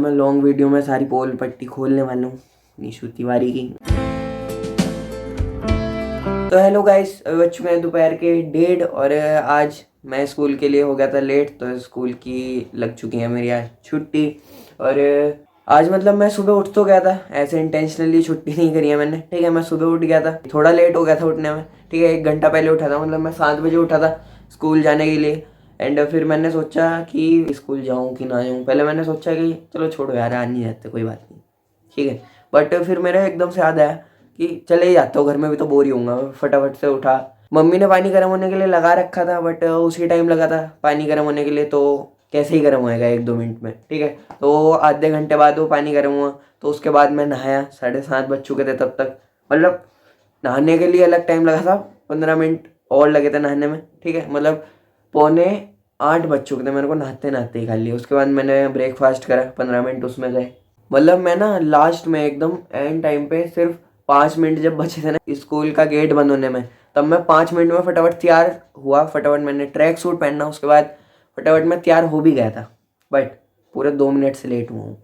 मैं long video में सारी पोल पट्टी खोलने वाला हूँ निशु तिवारी की। तो हेलो गाइस, बज चुके हैं दोपहर के 1:30 और आज मैं स्कूल के लिए हो गया था लेट, तो स्कूल की लग चुकी है मेरी आज छुट्टी। और आज मतलब मैं सुबह उठ तो गया था, ऐसे इंटेंशनली छुट्टी नहीं करी है मैंने, ठीक है। मैं सुबह उठ गया था, थोड़ा लेट हो गया था उठने में, ठीक है। 1 घंटा पहले उठा था, मतलब मैं 7 बजे उठा था स्कूल जाने के लिए। एंड फिर मैंने सोचा कि स्कूल जाऊँ कि ना जाऊँ। पहले मैंने सोचा कि चलो छोड़ो यार, आज नहीं जाते, कोई बात नहीं, ठीक है। बट फिर मेरे एकदम से याद आया कि चले ही जाता हूँ, घर में भी तो बोर ही होऊंगा। फटाफट से उठा, मम्मी ने पानी गर्म होने के लिए लगा रखा था, बट उसी टाइम लगा था पानी गर्म होने के लिए, तो कैसे ही गर्म होएगा 1-2 मिनट में, ठीक है। तो आधे घंटे बाद वो पानी गर्म हुआ, तो उसके बाद मैं नहाया। 7:30 बज चुके थे तब तक, मतलब नहाने के लिए अलग टाइम लगा था, 15 मिनट और लगे थे नहाने में, ठीक है। मतलब 7:45 बज चुके थे मेरे को नहाते नहाते ही खाली। उसके बाद मैंने ब्रेकफास्ट करा, 15 मिनट उसमें गए। मतलब मैं ना लास्ट में एकदम एंड टाइम पे सिर्फ 5 मिनट जब बचे थे ना स्कूल का गेट बंद होने में, तब मैं 5 मिनट में फटाफट तैयार हुआ। फटाफट मैंने ट्रैक सूट पहनना, उसके बाद फटाफट मैं तैयार हो भी गया था, बट पूरे 2 मिनट से लेट हुआ हूँ।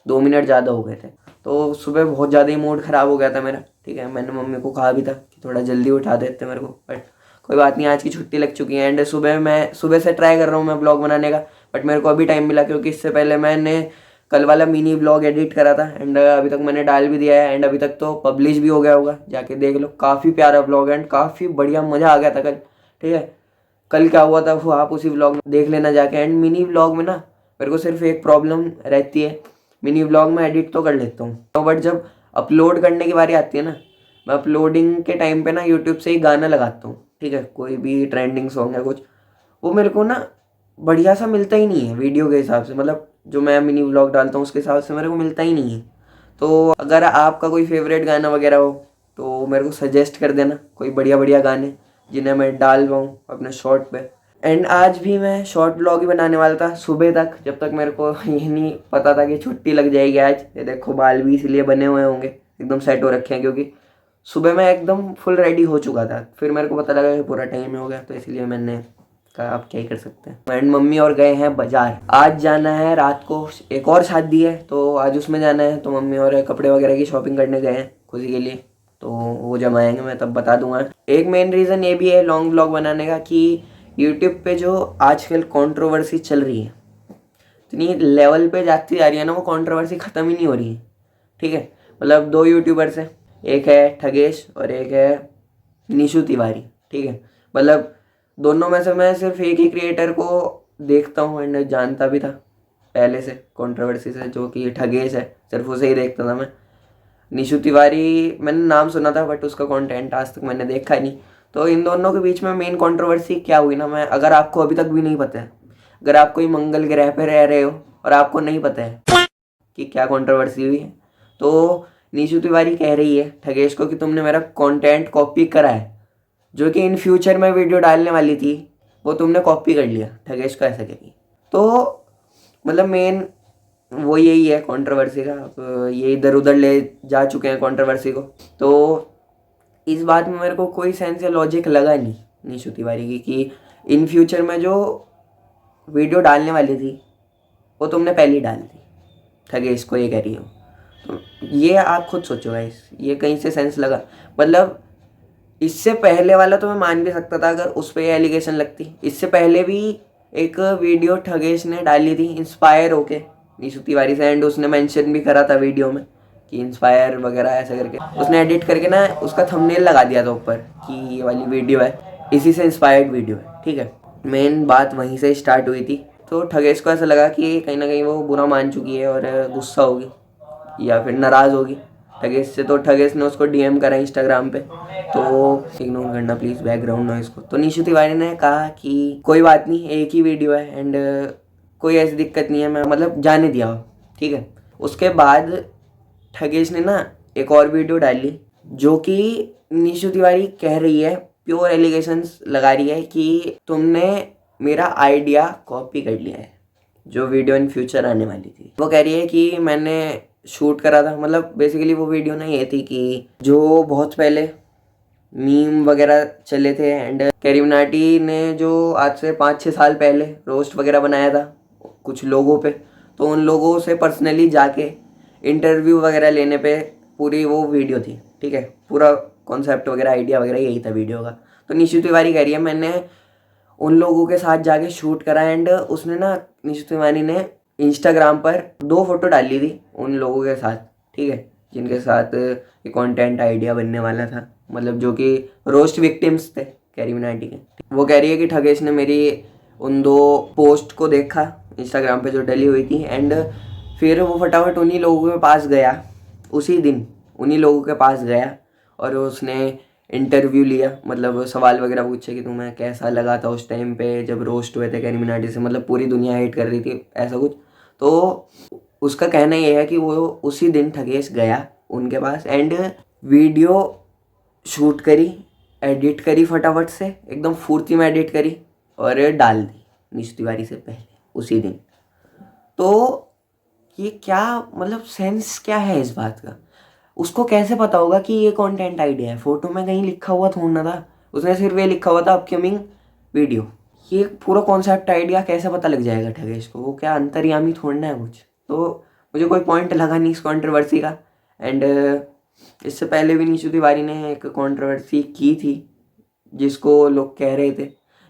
2 मिनट ज़्यादा हो गए थे, तो सुबह बहुत ज़्यादा ही मूड ख़राब हो गया था मेरा, ठीक है। मैंने मम्मी को कहा भी था कि थोड़ा जल्दी उठा देते मेरे को, बट कोई बात नहीं, आज की छुट्टी लग चुकी है। एंड सुबह से ट्राई कर रहा हूँ मैं ब्लॉग बनाने का, बट मेरे को अभी टाइम मिला क्योंकि इससे पहले मैंने कल वाला मिनी ब्लॉग एडिट करा था। एंड अभी तक मैंने डाल भी दिया है, एंड अभी तक तो पब्लिश भी हो गया होगा, जाके देख लो। काफ़ी प्यारा ब्लॉग एंड काफ़ी बढ़िया, मज़ा आ गया था कल, ठीक है। कल क्या हुआ था वो आप उसी व्लॉग में देख लेना जाके। एंड मिनी व्लॉग में ना मेरे को सिर्फ एक प्रॉब्लम रहती है, मिनी व्लॉग में एडिट तो कर लेता हूँ, बट जब अपलोड करने की बारी आती है ना, मैं अपलोडिंग के टाइम पे ना यूट्यूब से ही गाना लगाता हूँ, ठीक है। कोई भी ट्रेंडिंग सॉन्ग है कुछ, वो मेरे को ना बढ़िया सा मिलता ही नहीं है वीडियो के हिसाब से, मतलब जो मैं मिनी व्लॉग डालता हूँ उसके हिसाब से मेरे को मिलता ही नहीं है। तो अगर आपका कोई फेवरेट गाना वगैरह हो तो मेरे को सजेस्ट कर देना कोई बढ़िया बढ़िया गाने जिन्हें मैं डाल पाऊँ अपने शॉर्ट पे। एंड आज भी मैं शॉर्ट ब्लॉग ही बनाने वाला था सुबह तक, जब तक मेरे को ये नहीं पता था कि छुट्टी लग जाएगी आज। ये देखो बाल भी इसलिए बने हुए होंगे, एकदम सेट हो रखे हैं, क्योंकि सुबह मैं एकदम फुल रेडी हो चुका था। फिर मेरे को पता लगा कि पूरा टाइम हो गया, तो इसलिए मैंने कहा आप क्या ही कर सकते हैं। एंड मम्मी और गए हैं बाजार, आज जाना है रात को, एक और शादी है तो आज उसमें जाना है। तो मम्मी और कपड़े वगैरह की शॉपिंग करने गए हैं खुशी के लिए, तो वो जब आएंगे मैं तब बता दूंगा। एक मेन रीज़न ये भी है लॉन्ग ब्लॉग बनाने का कि यूट्यूब पे जो आजकल कंट्रोवर्सी चल रही है, इतनी लेवल पे जाती जा रही है ना, वो कंट्रोवर्सी ख़त्म ही नहीं हो रही है, ठीक है। मतलब 2 यूट्यूबर्स हैं, एक है ठगेश और एक है निशु तिवारी, ठीक है। मतलब दोनों में से मैं सिर्फ एक ही क्रिएटर को देखता हूँ एंड जानता भी था पहले से कंट्रोवर्सी से, जो कि ठगेश है, सिर्फ उसे ही देखता था मैं। निशु तिवारी मैंने नाम सुना था, बट उसका कंटेंट आज तक मैंने देखा ही नहीं। तो इन दोनों के बीच में मेन कंट्रोवर्सी क्या हुई ना, मैं अगर आपको अभी तक भी नहीं पता है, अगर आप कोई मंगल ग्रह पे रह रहे हो और आपको नहीं पता है कि क्या कंट्रोवर्सी हुई है, तो निशु तिवारी कह रही है ठगेश को कि तुमने मेरा कंटेंट कॉपी करा है, जो कि इन फ्यूचर में वीडियो डालने वाली थी वो तुमने कॉपी कर लिया। ठगेश को ऐसा कह रही है। तो मतलब मेन वो यही है कंट्रोवर्सी का। अब ये इधर उधर ले जा चुके हैं कंट्रोवर्सी को, तो इस बात में मेरे को कोई सेंस या लॉजिक लगा नहीं निशु तिवारी की कि इन फ्यूचर में जो वीडियो डालने वाली थी वो तुमने पहले डाल दी, ठगेश को ये कह रही हो। तो ये आप खुद सोचो गाइस, ये कहीं से सेंस लगा? मतलब इससे पहले वाला तो मैं मान भी सकता था अगर उस पर एलिगेशन लगती। इससे पहले भी एक वीडियो ठगेश ने डाली थी इंस्पायर होके निशु तिवारी से, एंड उसने मेंशन भी करा था वीडियो में कि इंस्पायर वगैरह ऐसे करके उसने एडिट करके ना उसका थंबनेल लगा दिया था ऊपर कि ये वाली वीडियो है, इसी से इंस्पायर्ड वीडियो है, ठीक है। मेन बात वहीं से स्टार्ट हुई थी। तो ठगेश को ऐसा लगा कि कहीं ना कहीं वो बुरा मान चुकी है और गुस्सा होगी या फिर नाराज़ होगी ठगेश से। तो ठगेश ने उसको डीएम करा इंस्टाग्राम पे, तो इग्नोर करना प्लीज़ बैकग्राउंड नॉइज़ को। तो निशु तिवारी ने कहा कि कोई बात नहीं, एक ही वीडियो है एंड कोई ऐसी दिक्कत नहीं है, मैं मतलब जाने दिया, ठीक है। उसके बाद ठगेश ने ना एक और वीडियो डाली जो कि निशु तिवारी कह रही है, प्योर एलिगेशंस लगा रही है कि तुमने मेरा आइडिया कॉपी कर लिया है, जो वीडियो इन फ्यूचर आने वाली थी। वो कह रही है कि मैंने शूट करा था, मतलब बेसिकली वो वीडियो ना ये थी कि जो बहुत पहले मीम वगैरह चले थे एंड कैरी मिनाटी ने जो आज से 5-6 साल पहले रोस्ट वगैरह बनाया था कुछ लोगों पे, तो उन लोगों से पर्सनली जाके इंटरव्यू वगैरह लेने पे पूरी वो वीडियो थी, ठीक है। पूरा कॉन्सेप्ट वगैरह आइडिया वगैरह यही था वीडियो का। तो निशु तिवारी कह रही है मैंने उन लोगों के साथ जाके शूट करा, एंड उसने ना, निशु तिवारी ने इंस्टाग्राम पर 2 फोटो डाली थी उन लोगों के साथ, ठीक है, जिनके साथ ये कंटेंट आइडिया बनने वाला था, मतलब जो कि रोस्ट विक्टिम्स थे कैरी मिनाटी के। वो कह रही है कि ठगेश ने मेरी उन 2 पोस्ट को देखा इंस्टाग्राम पे जो डली हुई थी, एंड फिर वो फटाफट उन्हीं लोगों के पास गया, उसी दिन उन्हीं लोगों के पास गया और उसने इंटरव्यू लिया, मतलब सवाल वगैरह पूछे कि तुम्हें कैसा लगा था उस टाइम पे जब रोस्ट हुए थे कैरी मिनाटी से, मतलब पूरी दुनिया हेट कर रही थी ऐसा कुछ। तो उसका कहना ये है कि वो उसी दिन ठगेश गया उनके पास एंड वीडियो शूट करी, एडिट करी, फटाफट से एकदम फुर्ती में एडिट करी और डाल दी निशु तिवारी से पहले उसी दिन। तो ये क्या, मतलब सेंस क्या है इस बात का? उसको कैसे पता होगा कि ये कंटेंट आइडिया है? फोटो में कहीं लिखा हुआ थोड़ा ना था, उसने सिर्फ ये लिखा हुआ था अपकमिंग वीडियो। ये पूरा कॉन्सेप्ट आइडिया कैसे पता लग जाएगा ठगेश को? वो क्या अंतर्यामी थोड़ना है कुछ? तो मुझे कोई पॉइंट लगा नहीं इस कंट्रोवर्सी का। एंड इससे पहले भी निशु तिवारी ने एक कंट्रोवर्सी की थी जिसको लोग कह रहे थे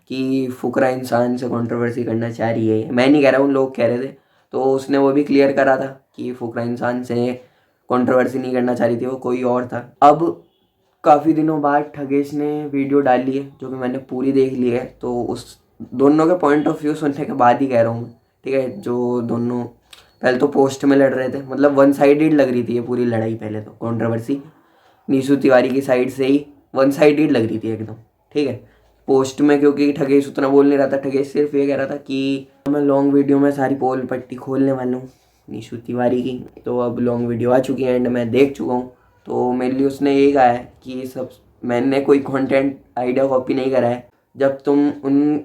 कि फुकरा इंसान से कंट्रोवर्सी करना चाह रही है। मैं नहीं कह रहा, उन लोग कह रहे थे। तो उसने वो भी क्लियर करा था कि फुकरा इंसान से कंट्रोवर्सी नहीं करना चाह रही थी, वो कोई और था। अब काफ़ी दिनों बाद ठगेश ने वीडियो डाली है जो कि मैंने पूरी देख ली है, तो उस दोनों के पॉइंट ऑफ व्यू सुनने के बाद ही कह रहा हूँ मैं, ठीक है। जो दोनों पहले तो पोस्ट में लड़ रहे थे, मतलब वन साइडेड लग रही थी ये पूरी लड़ाई। पहले तो कंट्रोवर्सी निशु तिवारी की साइड से ही वन साइडेड लग रही थी एकदम, ठीक है, पोस्ट में, क्योंकि ठगेश उतना बोल नहीं रहा था। ठगेश सिर्फ ये कह रहा था कि मैं लॉन्ग वीडियो में सारी पोल पट्टी खोलने वाला हूँ निशु तिवारी की। तो अब लॉन्ग वीडियो आ चुकी है एंड मैं देख चुका हूँ। तो मेरे लिए उसने यही कहा है कि ये सब मैंने कोई कंटेंट आइडिया कॉपी नहीं करा है। जब तुम उन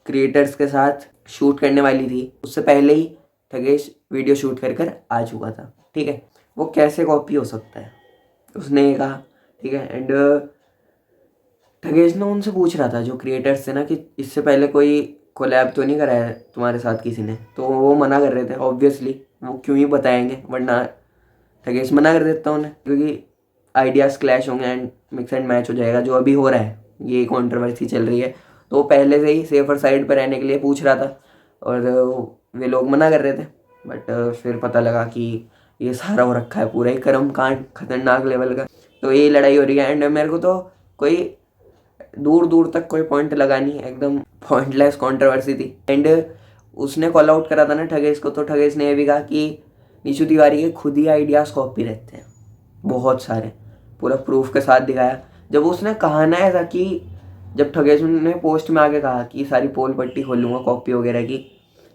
क्रिएटर्स के साथ शूट करने वाली थी उससे पहले ही ठगेश वीडियो शूट कर आ चुका था, ठीक है। वो कैसे कॉपी हो सकता है, उसने ये कहा, ठीक है। एंड ठगेश ने उनसे पूछ रहा था जो क्रिएटर्स थे ना कि इससे पहले कोई कोलैब तो नहीं करा है तुम्हारे साथ किसी ने? तो वो मना कर रहे थे। ऑब्वियसली वो क्यों ही बताएंगे, वरना ठगेश मना कर देता उन्हें, क्योंकि आइडियाज़ क्लैश होंगे एंड मिक्स एंड मैच हो जाएगा। जो अभी हो रहा है, ये कंट्रोवर्सी चल रही है, तो पहले से ही सेफर साइड पर रहने के लिए पूछ रहा था और वे लोग मना कर रहे थे। बट फिर पता लगा कि ये सारा हो रखा है, पूरा ही कर्म कांड खतरनाक लेवल का। तो ये लड़ाई हो रही है एंड मेरे को तो कोई दूर दूर तक कोई पॉइंट लगा नहीं, एकदम पॉइंटलेस कंट्रोवर्सी थी। एंड उसने कॉल आउट करा था ना ठगेश को, तो ठगेश ने यह भी कहा कि निशु तिवारी के खुद ही आइडियाज़ कॉपी रहते हैं बहुत सारे, पूरा प्रूफ के साथ दिखाया। जब उसने कहा ना ऐसा कि जब ठगेश ने पोस्ट में आके कहा कि सारी पोल पट्टी खोलूँगा कॉपी वगैरह की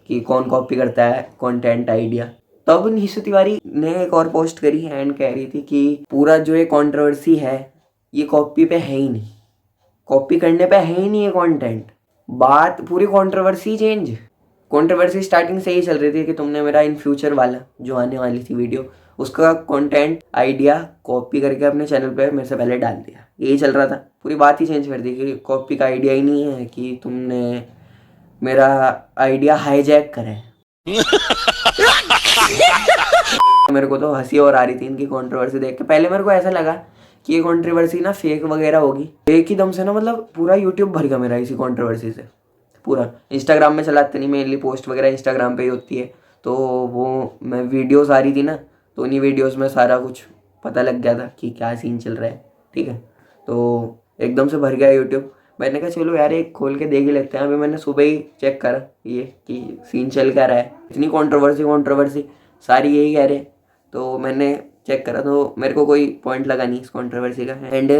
कि कौन कॉपी करता है कंटेंट आइडिया, तब निशु तिवारी ने एक और पोस्ट करी एंड कह रही थी कि पूरा जो ये कंट्रोवर्सी है ये कॉपी पे है ही नहीं, कॉपी करने पे है ही नहीं ये कंटेंट। बात पूरी कंट्रोवर्सी चेंज। कंट्रोवर्सी स्टार्टिंग से ही चल रही थी कि तुमने मेरा इन फ्यूचर वाला जो आने वाली थी वीडियो, उसका कंटेंट आइडिया कॉपी करके अपने चैनल पे मेरे से पहले डाल दिया, यही चल रहा था। पूरी बात ही चेंज कर दी कि कॉपी का आइडिया ही नहीं है, कि तुमने मेरा आइडिया हाईजैक करा है। मेरे को तो हंसी और आ रही थी इनकी कंट्रोवर्सी देख के। पहले मेरे को ऐसा लगा कि ये कंट्रोवर्सी ना फेक वगैरह होगी, एक ही दम से ना, मतलब पूरा यूट्यूब भर गया मेरा इसी कंट्रोवर्सी से। पूरा इंस्टाग्राम में चलाते नहीं, मेनली पोस्ट वगैरह इंस्टाग्राम पे ही होती है, तो वो मैं वीडियोस आ रही थी ना, तो उन्हीं वीडियोस में सारा कुछ पता लग गया था कि क्या सीन चल रहा है, ठीक है। तो एकदम से भर गया यूट्यूब। मैंने कहा चलो यार एक खोल के देख ही लेते हैं। अभी मैंने सुबह ही चेक करा ये कि सीन चल क्या रहा है, इतनी कंट्रोवर्सी सारी यही कह रहे। तो मैंने चेक करा तो मेरे को कोई पॉइंट लगा नहीं इस कंट्रोवर्सी का। एंड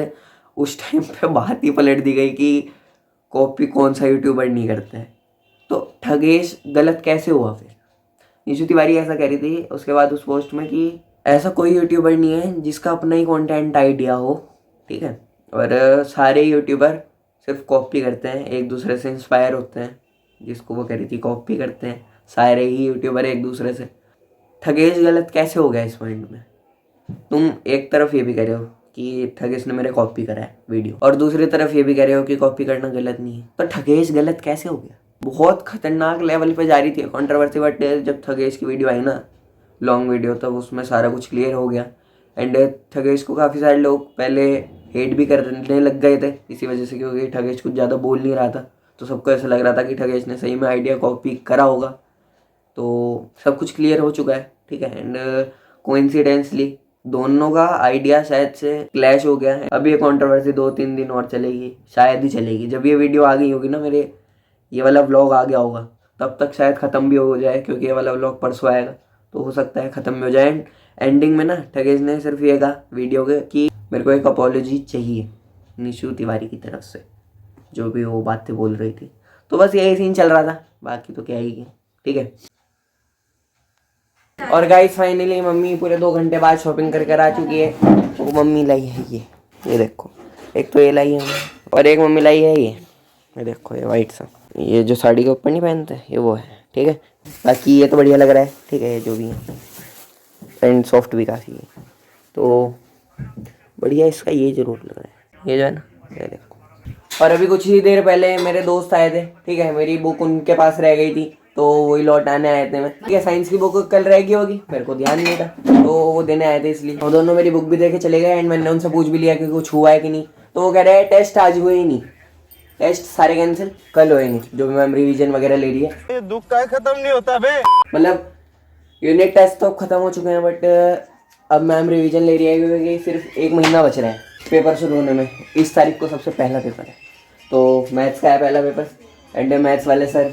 उस टाइम पे बात ही पलट दी गई कि कॉपी कौन सा यूट्यूबर नहीं करता है। तो ठगेश गलत कैसे हुआ फिर? निशु तिवारी ऐसा कह रही थी उसके बाद उस पोस्ट में कि ऐसा कोई यूट्यूबर नहीं है जिसका अपना ही कंटेंट आइडिया हो, ठीक है, और सारे यूट्यूबर सिर्फ कॉपी करते हैं, एक दूसरे से इंस्पायर होते हैं, जिसको वो कह रही थी कॉपी करते हैं सारे ही यूट्यूबर एक दूसरे से। ठगेश गलत कैसे हो गया इस पॉइंट में? तुम एक तरफ ये भी कह रहे हो कि ठगेश ने मेरे कॉपी करा है वीडियो, और दूसरी तरफ ये भी कह रहे हो कि कॉपी करना गलत नहीं है, तो ठगेश गलत कैसे हो गया? बहुत खतरनाक लेवल पे जा रही थी कंट्रोवर्सी, बट जब थगेश की वीडियो आई ना, लॉन्ग वीडियो, तब उसमें सारा कुछ क्लियर हो गया। एंड थगेश को काफ़ी सारे लोग पहले हेट भी करने लग गए थे इसी वजह से, क्योंकि ठगेश कुछ ज़्यादा बोल नहीं रहा था, तो सबको ऐसा लग रहा था कि ठगेश ने सही में आइडिया कॉपी करा होगा। तो सब कुछ क्लियर हो चुका है, ठीक है। एंड कोइंसिडेंसली दोनों का आइडिया शायद से क्लैश हो गया है। अब ये कंट्रोवर्सी 2-3 दिन और चलेगी, शायद ही चलेगी। जब ये वीडियो आ गई होगी ना, मेरे ये वाला व्लॉग आ गया होगा, तब तक शायद ख़त्म भी हो जाए, क्योंकि ये वाला व्लॉग परसों आएगा, तो हो सकता है ख़त्म भी हो जाए। एंड एंडिंग में ना ठगेश ने सिर्फ ये कहा वीडियो के कि मेरे को एक अपॉलॉजी चाहिए निशु तिवारी की तरफ से, जो भी वो बातें बोल रही थी। तो बस यही सीन चल रहा था, बाकी तो क्या ही, ठीक है। और गाइस फाइनली मम्मी पूरे 2 घंटे बाद शॉपिंग कर कर आ चुकी है। वो मम्मी लाई है ये देखो, एक तो ये लाई है और एक मम्मी लाई है ये देखो, ये वाइट सा, ये जो साड़ी के ऊपर नहीं पहनते ये वो है, ठीक है। बाकी ये तो बढ़िया लग रहा है, ठीक है, ये जो भी है, एंड सॉफ्ट भी काफ़ी है, तो बढ़िया इसका ये जरूर लग रहा है, ये जो है ना, ये देखो। और अभी कुछ ही देर पहले मेरे दोस्त आए थे, ठीक है, मेरी बुक उनके पास रह गई थी, तो वही लौटाने आए थे। मैं ठीक है, साइंस की बुक कल रह गई होगी, मेरे को ध्यान नहीं था, तो वो देने आए थे इसलिए। और दोनों मेरी बुक भी देके चले गए। एंड मैंने उनसे पूछ भी लिया कि कुछ हुआ है कि नहीं, तो वो कह रहे हैं टेस्ट आज हुए ही नहीं, टेस्ट सारे कैंसिल, कल होएंगे, जो भी मैम रिवीजन वगैरह ले रही है। ये दुख का खत्म नहीं होता बे, मतलब यूनिट टेस्ट तो खत्म हो चुके हैं, बट अब मैम रिवीजन ले रही है, क्योंकि सिर्फ 1 महीना बच रहा है पेपर शुरू होने में। 20 तारीख को सबसे पहला पेपर है, तो मैथ्स का है पहला पेपर। एंड मैथ्स वाले सर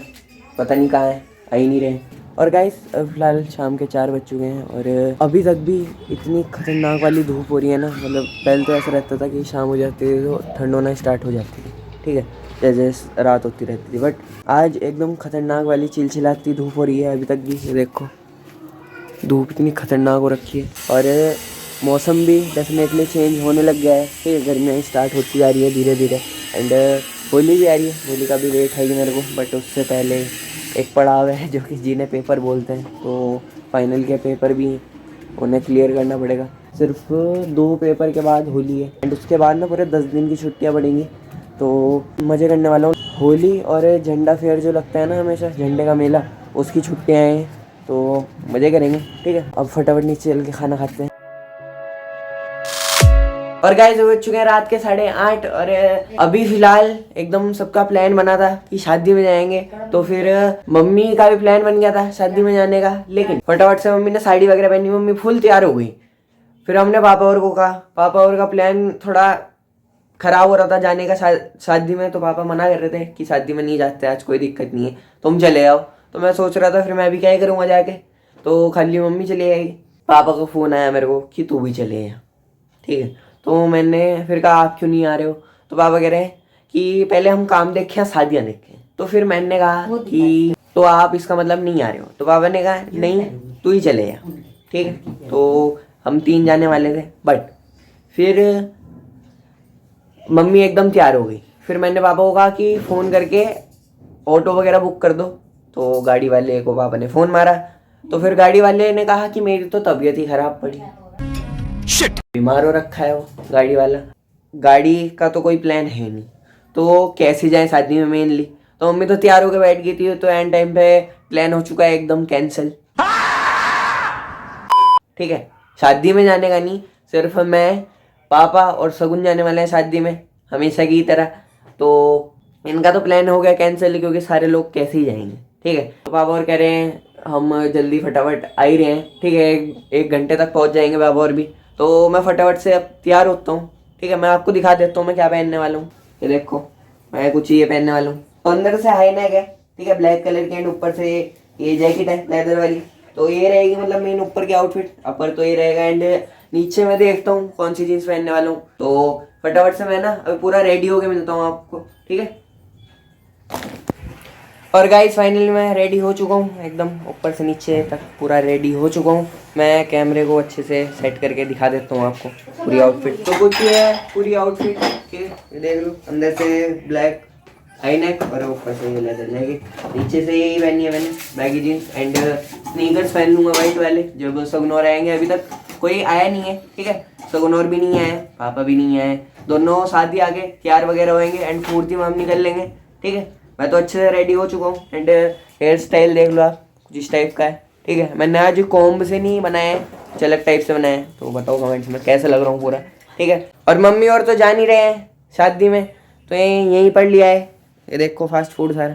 पता नहीं कहाँ हैं, आ ही नहीं रहे। और गाइस फिलहाल शाम के 4 बज चुके हैं और अभी तक भी इतनी खतरनाक वाली धूप हो रही है ना। मतलब पहले तो ऐसा रहता था कि शाम हो जाती थी तो ठंड होना स्टार्ट हो जाती थी, ठीक है, जैसे रात होती रहती थी, बट आज एकदम खतरनाक वाली चिलचिलाती धूप हो रही है अभी तक भी। ये देखो धूप इतनी खतरनाक हो रखी है और मौसम भी डेफिनेटली चेंज होने लग गया है, ठीक है, गर्मियाँ स्टार्ट होती जा रही है धीरे धीरे। एंड होली भी आ रही है, होली का भी वेट है मेरे को, बट उससे पहले एक पड़ाव है जो कि जिन्हें पेपर बोलते हैं, तो फाइनल के पेपर भी उन्हें क्लियर करना पड़ेगा। सिर्फ 2 पेपर के बाद होली है, एंड उसके बाद ना पूरे 10 दिन की छुट्टियाँ पड़ेंगी, तो मज़े करने वाला हूँ। होली और झंडा फेयर जो लगता है ना हमेशा, झंडे का मेला, उसकी छुट्टियाँ हैं, तो मज़े करेंगे, ठीक है। अब फटाफट नीचे चल के खाना खाते हैं। और गाइस हो चुके हैं रात के 8:30 और अभी फिलहाल एकदम सबका प्लान बना था कि शादी में जाएंगे, तो फिर मम्मी का भी प्लान बन गया था शादी में जाने का, लेकिन फटाफट से मम्मी ने साड़ी वगैरह पहनी, मम्मी फुल तैयार हो गई। फिर हमने पापा और को कहा, पापा और का प्लान थोड़ा खराब हो रहा था जाने का शादी में, तो पापा मना कर रहे थे कि शादी में नहीं जाते आज, कोई दिक्कत नहीं है, तुम चले आओ। तो मैं सोच रहा था फिर मैं भी क्या ही करूँगा जाके, तो खाली मम्मी चली आएगी। पापा का फ़ोन आया मेरे को कि तू भी चले आ, ठीक है। तो मैंने फिर कहा आप क्यों नहीं आ रहे हो, तो पापा कह रहे हैं कि पहले हम काम देखें शादियाँ देखें। तो फिर मैंने कहा कि तो आप इसका मतलब नहीं आ रहे हो, तो पापा ने कहा नहीं तू ही चले आ, ठीक है। तो हम 3 जाने वाले थे, बट फिर मम्मी एकदम तैयार हो गई। फिर मैंने पापा को कहा कि फ़ोन करके ऑटो वगैरह बुक कर दो, तो गाड़ी वाले को पापा ने फ़ोन मारा, तो फिर गाड़ी वाले ने कहा कि मेरी तो तबीयत ही ख़राब पड़ी, शिट, बीमार हो रखा है वो गाड़ी वाला, गाड़ी का तो कोई प्लान है नहीं, तो कैसे जाए शादी में मेनली। तो मम्मी तो तैयार होकर बैठ गई थी, तो एंड टाइम पे प्लान हो चुका है एकदम कैंसिल, ठीक है। शादी में जाने का नहीं, सिर्फ मैं, पापा और सगुन जाने वाले हैं शादी में हमेशा की तरह, तो इनका तो प्लान हो गया कैंसिल, क्योंकि सारे लोग कैसे ही जाएंगे, ठीक है। तो पापा और कह रहे हैं हम जल्दी फटाफट आ ही रहे हैं, ठीक है, 1 घंटे तक पहुंच जाएंगे पापा और भी। तो मैं फटाफट से अब तैयार होता हूँ, ठीक है, मैं आपको दिखा देता हूँ मैं क्या पहनने वाला हूँ। ये देखो मैं कुछ ये पहनने वाला हूँ, तो अंदर से हाई नेक है, ठीक है, ब्लैक कलर की, एंड ऊपर से ये जैकेट है लेदर वाली, तो ये रहेगी मतलब मेन ऊपर की आउटफिट, अपर तो ये रहेगा। एंड नीचे मैं देखता हूँ कौन सी जीन्स पहनने वाला हूँ, तो फटाफट से मैं ना अभी पूरा रेडी होके मिलता हूँ आपको, ठीक है। और गाइस फाइनली मैं रेडी हो चुका हूँ, एकदम ऊपर से नीचे तक पूरा रेडी हो चुका हूँ। मैं कैमरे को अच्छे से सेट करके दिखा देता हूँ आपको पूरी आउटफिट। तो कुछ ये है पूरी आउटफिट, ठीक है, ये देख लो, अंदर से ब्लैक हाई नेक और ऊपर से ये लेदर जैकेट, नीचे से यही पहनी है मैंने बैगी जीन्स, एंड स्नीकर्स पहन लूँगा वाइट वाले। जब सगनौर आएंगे, अभी तक कोई आया नहीं है, ठीक है, सगनौर भी नहीं आए, पापा भी नहीं आए, दोनों साथ ही आके तैयार वगैरह होएंगे एंड फूर्ति में हम निकल लेंगे, ठीक है। मैं तो अच्छे से रेडी हो चुका हूँ एंड हेयर स्टाइल देख लो आप, कुछ इस टाइप का है। ठीक है, मैंने आज कॉम्ब से नहीं बनाया है, कुछ अलग टाइप से बनाया है। तो बताओ कमेंट्स में कैसा लग रहा हूँ पूरा। ठीक है, और मम्मी और तो जान ही रहे हैं शादी में, तो यहीं पढ़ लिया है। ये देखो फास्ट फूड सारा।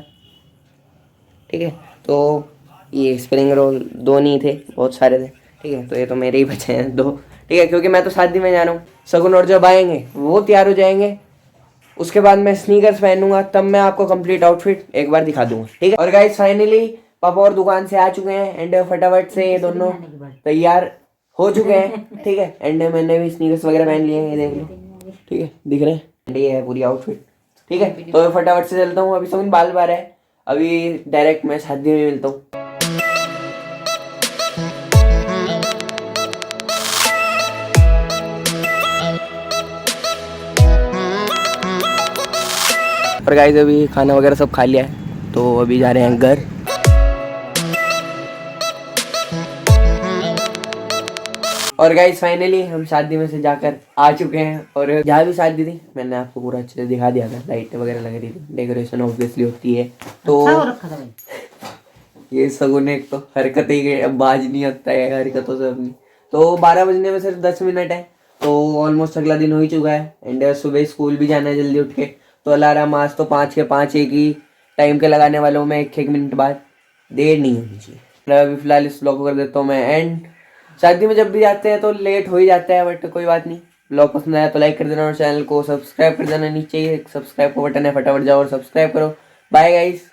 ठीक है, तो ये स्प्रिंग रोल 2 नहीं थे, बहुत सारे थे। ठीक है, तो ये तो मेरे ही बचे हैं 2। ठीक है, क्योंकि मैं तो शादी में जा रहा हूँ। शगुन और जब आएंगे वो तैयार हो जाएंगे, उसके बाद मैं स्नीकर्स पहनूंगा, तब मैं आपको कंप्लीट आउटफिट एक बार दिखा दूंगा। ठीक है, और गाइस फाइनली पापा और दुकान से आ चुके हैं एंड फटाफट से ये दोनों तैयार हो चुके हैं। ठीक है, एंड मैंने भी स्नीकर्स वगैरह पहन लिए हैं, ये देख लो। ठीक है, दिख रहे हैं, एंड ये है पूरी आउटफिट। ठीक है, तो फटाफट से चलता हूँ, अभी सब बाल बार है, अभी डायरेक्ट मैं शादी में मिलता हूँ। और गाइस अभी खाना वगैरह सब खा लिया है, तो अभी जा रहे हैं घर। और गाइस फाइनली हम शादी में से जाकर आ चुके हैं, और जहाँ भी शादी थी मैंने आपको पूरा अच्छे से दिखा दिया था, लाइटें वगैरह लग रही थी, डेकोरेशन ऑब्वियसली होती है। तो ये सगुन एक तो हरकत ही अब बाज नहीं आता है हरकतों से अपनी। तो 12 बजने में सिर्फ 10 मिनट है, तो ऑलमोस्ट अगला दिन हो ही चुका है एंड सुबह स्कूल भी जाना है जल्दी उठ के। तो अलार्म आज तो 5 के 5 एक ही टाइम के लगाने वाला हूँ मैं, 1 मिनट बाद, देर नहीं होनी चाहिए। अभी फिलहाल इस ब्लॉग को कर देता हूँ मैं एंड। शादी में जब भी जाते हैं तो लेट हो ही जाता है, बट कोई बात नहीं। ब्लॉग पसंद आया तो लाइक कर देना और चैनल को सब्सक्राइब कर देना, नीचे ही एक सब्सक्राइब का बटन है, फटाफट जाओ और सब्सक्राइब करो। Bye guys.